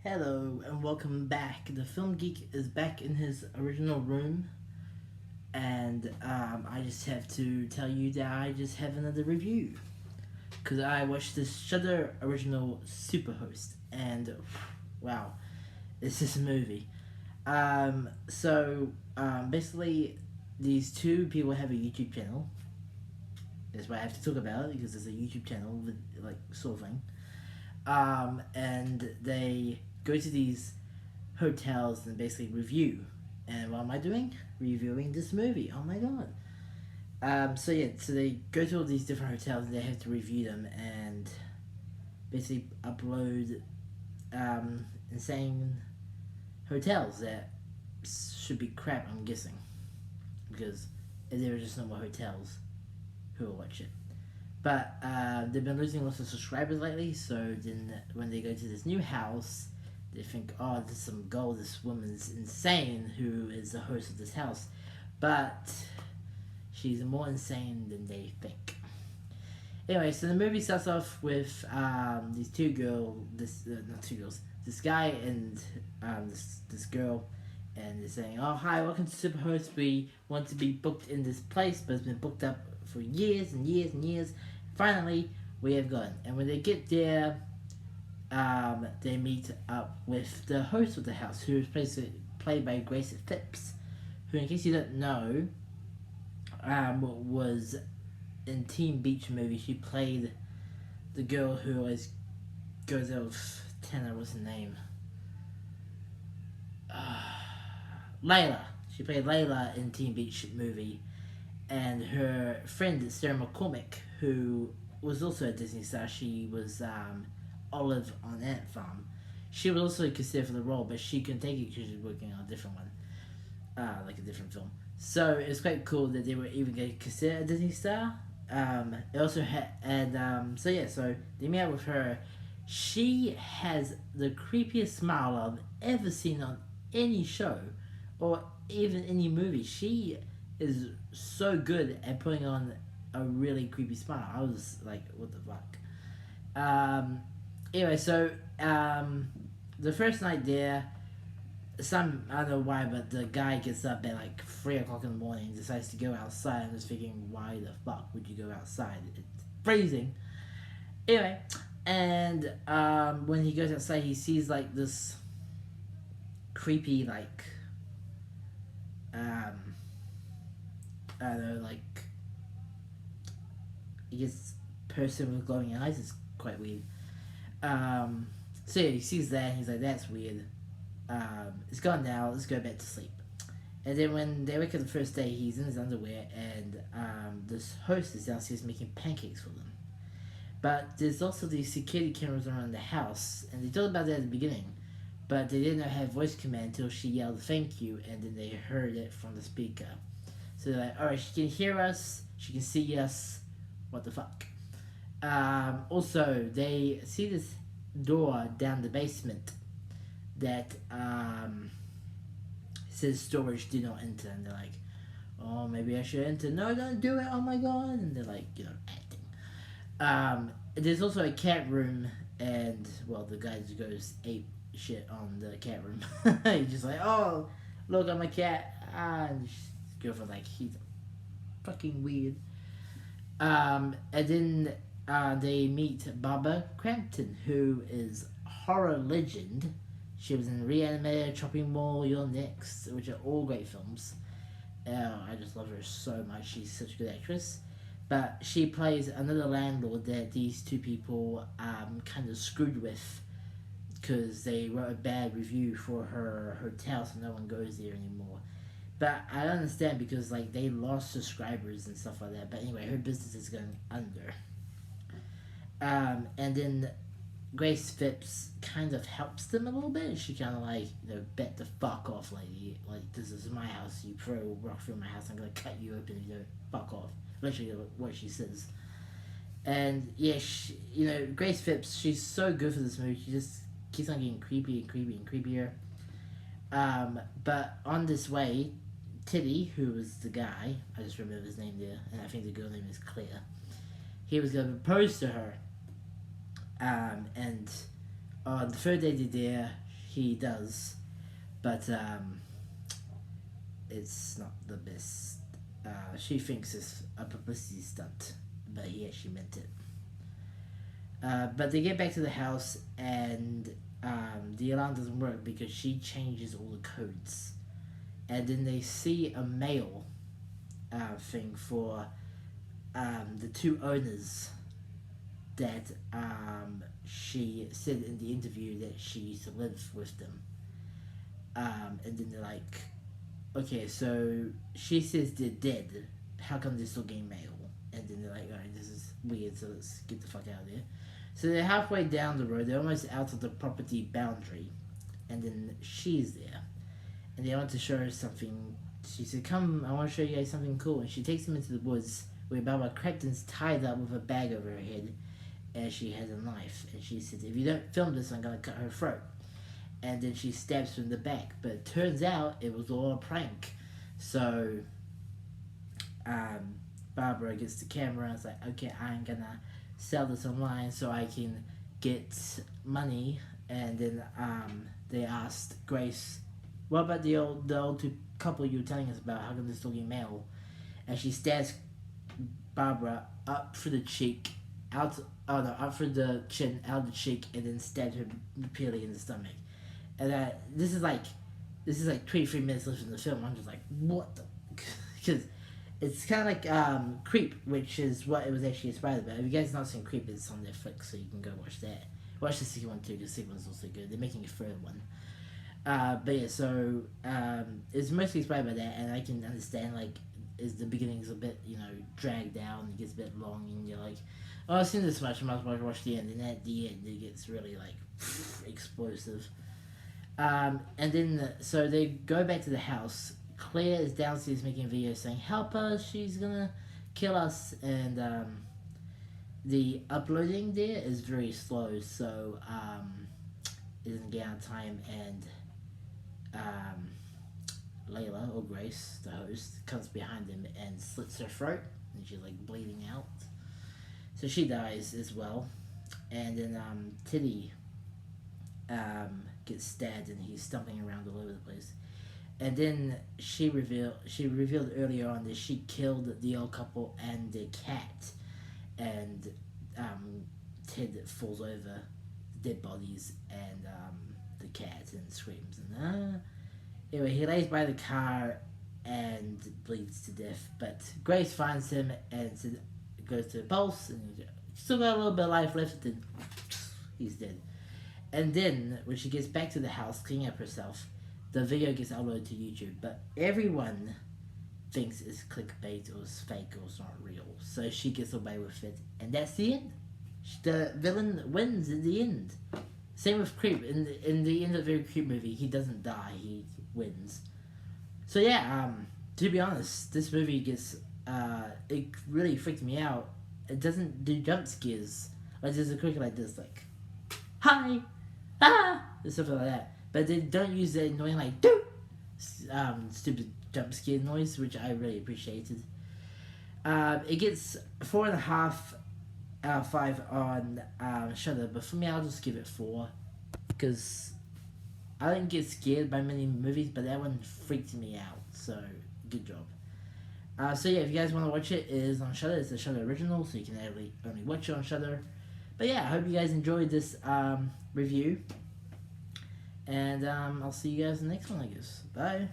Hello and welcome back. The Film Geek is back in his original room, and I just have to tell you that I just have another review because I watched this Shudder original Superhost, and wow, it's just a movie. Basically, these two people have a YouTube channel. That's why I have to talk about it because it's a YouTube channel with like sort of thing. And they go to these hotels and basically review. And what am I doing? Reviewing this movie. Oh my god. So they go to all these different hotels and they have to review them and basically upload insane hotels that should be crap, I'm guessing. Because there are just no more hotels who will watch it. But they've been losing lots of subscribers lately, so then when they go to this new house, they think, oh, there's some gold, this woman's insane who is the host of this house. But she's more insane than they think. Anyway, so the movie starts off with these two girls, not two girls, this guy and this girl, and they're saying, oh, hi, welcome to Superhost. We want to be booked in this place, but it's been booked up for years and years and years. Finally, we have gone. And when they get there, they meet up with the host of the house, who is played by Grace Phipps, who, in case you don't know, was in Teen Beach movie. She played the girl who always goes out with Tanner. What's her name? Layla. She played Layla in Teen Beach movie, and her friend Sarah McCormick, who was also a Disney star. She was Olive on Ant Farm. She was also considered for the role, but she couldn't take it because she was working on a different one, like a different film. So it's quite cool that they were even getting considered a Disney star. It also had, and so they met up with her. She has the creepiest smile I've ever seen on any show, or even any movie. She is so good at putting on a really creepy smile. I was like, what the fuck? Anyway, the first night there, I don't know why, but the guy gets up at like 3 o'clock in the morning, decides to go outside. I'm just thinking, why the fuck would you go outside? It's freezing. Anyway, and when he goes outside, he sees like this creepy, like, I don't know, like, I guess person with glowing eyes is quite weird. So yeah, he sees that and he's like, that's weird. It's gone now, let's go back to sleep. And then when they wake up the first day, he's in his underwear and this host is downstairs making pancakes for them. But there's also these security cameras around the house, and they told about that at the beginning. But they didn't have voice command until she yelled thank you, and then they heard it from the speaker. So they're like, alright, she can hear us, she can see us, what the fuck. Also, they see this door down the basement that says storage, do not enter. And they're like, oh, maybe I should enter. No, don't do it, oh my god. And they're like, acting. There's also a cat room, and, well, the guy just goes ape shit on the cat room. He's just like, oh, look, I'm a cat. And his girlfriend, like, he's fucking weird. And then they meet Barbara Crampton, who is a horror legend. She was in Reanimator, Chopping Mall, You're Next, which are all great films. I just love her so much. She's such a good actress. But she plays another landlord that these two people kind of screwed with because they wrote a bad review for her hotel, so no one goes there anymore. But I don't understand because like they lost subscribers and stuff like that. But anyway, her business is going under. And then Grace Phipps kind of helps them a little bit. She kind of like, bet the fuck off, lady. Like, this is my house. You throw a rock through my house, I'm gonna cut you open if you don't fuck off. Literally what she says. And yeah, Grace Phipps, she's so good for this movie. She just keeps on getting creepy and creepy and creepier. But on this way, Teddy, who was the guy, I just remember his name there, and I think the girl name is Claire. He was gonna propose to her. And on the third day they're there, he does, but it's not the best. She thinks it's a publicity stunt, but he actually meant it. But they get back to the house, and the alarm doesn't work because she changes all the codes. And then they see a mail thing for the two owners that she said in the interview that she used to live with them. And then they're like, okay, so she says they're dead. How come they're still getting mail? And then they're like, alright, this is weird, so let's get the fuck out of here. So they're halfway down the road, they're almost out of the property boundary, and then she's there. And they want to show her something. She said, come, I want to show you guys something cool. And she takes them into the woods where Barbara Crampton's tied up with a bag over her head, and she has a knife. And she says, if you don't film this, I'm going to cut her throat. And then she stabs her in the back. But it turns out it was all a prank. So Barbara gets the camera and is like, okay, I'm going to sell this online so I can get money. And then they asked Grace, what about the old two couple you were telling us about? How come they're still getting mail? And she stabs Barbara up for the cheek, up for the chin, out the cheek, and then stabs her repeatedly in the stomach. And this is like 23 minutes left in the film. I'm just like, what the? Because it's kind of like Creep, which is what it was actually inspired by. If you guys not seen Creep, it's on Netflix, so you can go watch that. Watch the second one too, because the second one's also good. They're making a third one. But yeah, so it's mostly inspired by that, and I can understand, like, is the beginning's a bit, dragged out, and it gets a bit long, and you're like, oh, I've seen this much, I might as well watch the end, and at the end, it gets really, like, explosive. And then, so they go back to the house. Claire is downstairs making a video saying, help us, she's gonna kill us, and the uploading there is very slow, so it doesn't get out of time, and Layla, or Grace, the host, comes behind him and slits her throat, and she's like bleeding out. So she dies as well. And then Teddy gets stabbed, and he's stumbling around all over the place. And then she revealed earlier on that she killed the old couple and their cat, and Ted falls over dead bodies and the cat and screams, and anyway, he lays by the car and bleeds to death. But Grace finds him and goes to the pulse, and he's still got a little bit of life left, and he's dead. And then when she gets back to the house cleaning up herself, the video gets uploaded to YouTube, but everyone thinks it's clickbait or it's fake or it's not real, so she gets away with it, and that's the end. The villain wins in the end. Same with Creep. In the end of the Creep movie, he doesn't die, he wins. So yeah, to be honest, this movie gets, it really freaked me out. It doesn't do jump scares. Like, there's a cricket like this, like, hi, ah, and stuff like that. But they don't use that annoying, like, doo, stupid jump scare noise, which I really appreciated. It gets 4.5 out of 5 on Shudder, but for me, I'll just give it 4, because I didn't get scared by many movies, but that one freaked me out, so good job. So yeah, if you guys want to watch it, it is on Shudder. It's a Shudder original, so you can only watch it on Shudder. But yeah, I hope you guys enjoyed this review, and I'll see you guys in the next one, I guess. Bye.